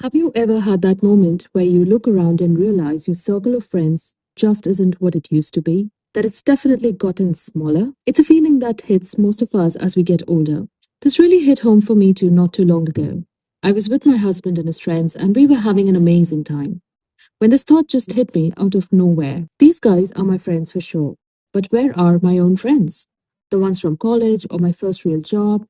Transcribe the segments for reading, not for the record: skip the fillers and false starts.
Have you ever had that moment where you look around and realize your circle of friends just isn't what it used to be? That it's definitely gotten smaller? It's a feeling that hits most of us as we get older. This really hit home for me too not too long ago. I was with my husband and his friends, and we were having an amazing time. When this thought just hit me out of nowhere, these guys are my friends for sure. But where are my own friends? The ones from college or my first real job?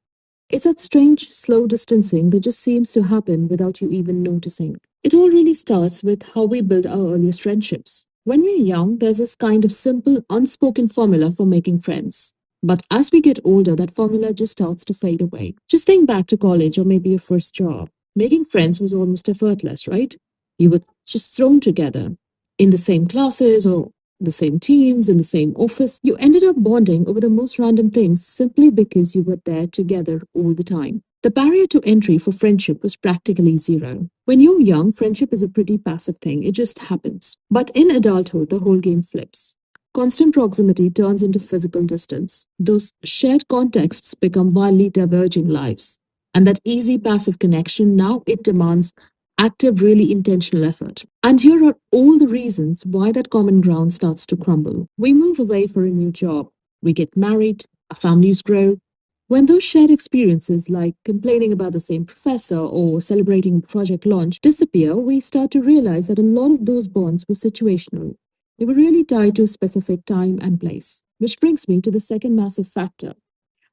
It's that strange, slow distancing that just seems to happen without you even noticing. It all really starts with how we build our earliest friendships. When we're young, there's this kind of simple, unspoken formula for making friends. But as we get older, that formula just starts to fade away. Just think back to college or maybe your first job. Making friends was almost effortless, right? You were just thrown together in the same classes or the same teams, in the same office. You ended up bonding over the most random things simply because you were there together all the time. The barrier to entry for friendship was practically zero. When you're young, friendship is a pretty passive thing, it just happens. But in adulthood, the whole game flips. Constant proximity turns into physical distance. Those shared contexts become wildly diverging lives. And that easy passive connection now it demands active, really intentional effort. And here are all the reasons why that common ground starts to crumble. We move away for a new job, we get married, our families grow. When those shared experiences, like complaining about the same professor or celebrating a project launch, disappear, we start to realize that a lot of those bonds were situational. They were really tied to a specific time and place. Which brings me to the second massive factor,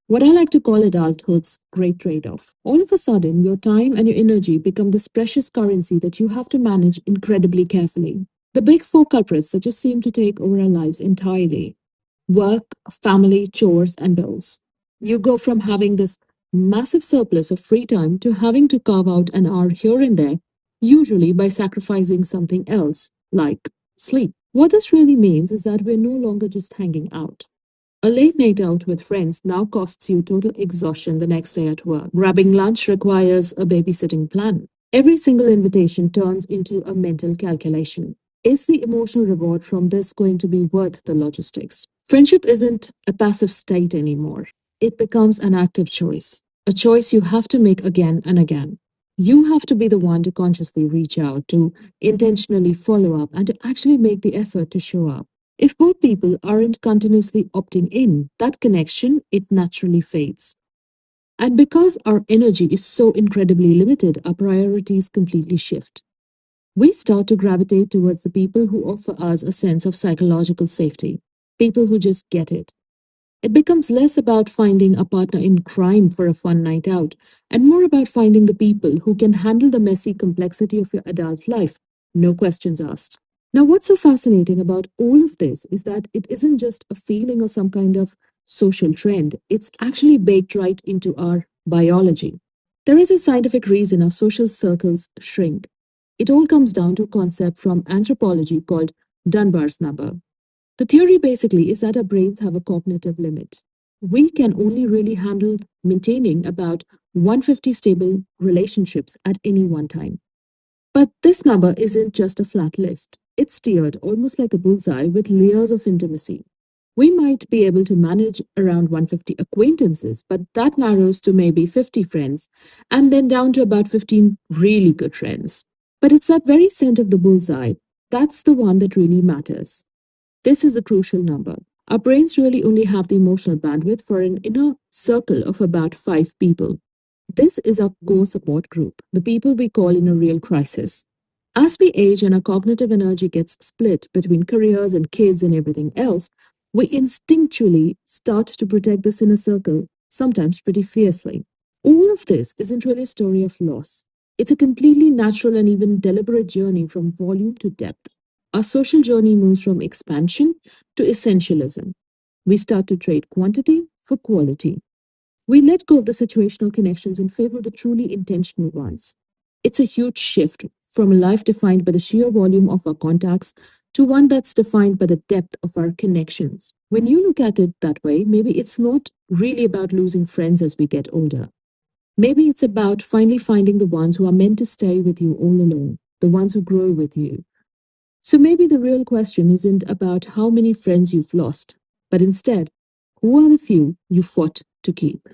what I like to call adulthood's great trade off. All of a sudden, your time and your energy become this precious currency that you have to manage incredibly carefully. The big four culprits that just seem to take over our lives entirely: work, family, chores, and bills. You go from having this massive surplus of free time to having to carve out an hour here and there, usually by sacrificing something else, like sleep. What this really means is that we're no longer just hanging out. A late night out with friends now costs you total exhaustion the next day at work. Grabbing lunch requires a babysitting plan. Every single invitation turns into a mental calculation. Is the emotional reward from this going to be worth the logistics? Friendship isn't a passive state anymore. It becomes an active choice, a choice you have to make again and again. You have to be the one to consciously reach out, to intentionally follow up, and to actually make the effort to show up. If both people aren't continuously opting in, that connection, it naturally fades. And because our energy is so incredibly limited, our priorities completely shift. We start to gravitate towards the people who offer us a sense of psychological safety, people who just get it. It becomes less about finding a partner in crime for a fun night out and more about finding the people who can handle the messy complexity of your adult life, no questions asked. Now, what's so fascinating about all of this is that it isn't just a feeling or some kind of social trend, it's actually baked right into our biology. There is a scientific reason our social circles shrink. It all comes down to a concept from anthropology called Dunbar's number. The theory basically is that our brains have a cognitive limit. We can only really handle maintaining about 150 stable relationships at any one time. But this number isn't just a flat list. It's tiered almost like a bullseye with layers of intimacy. We might be able to manage around 150 acquaintances, but that narrows to maybe 50 friends and then down to about 15 really good friends. But it's that very center of the bullseye that's the one that really matters. This is a crucial number. Our brains really only have the emotional bandwidth for an inner circle of about 5 people. This is our core support group, the people we call in a real crisis. As we age and our cognitive energy gets split between careers and kids and everything else, we instinctually start to protect this inner circle, sometimes pretty fiercely. All of this isn't really a story of loss. It's a completely natural and even deliberate journey from volume to depth. Our social journey moves from expansion to essentialism. We start to trade quantity for quality. We let go of the situational connections in favor of the truly intentional ones. It's a huge shift from a life defined by the sheer volume of our contacts to one that's defined by the depth of our connections. When you look at it that way, maybe it's not really about losing friends as we get older. Maybe it's about finally finding the ones who are meant to stay with you all along, the ones who grow with you. So maybe the real question isn't about how many friends you've lost, but instead, who are the few you fought to keep?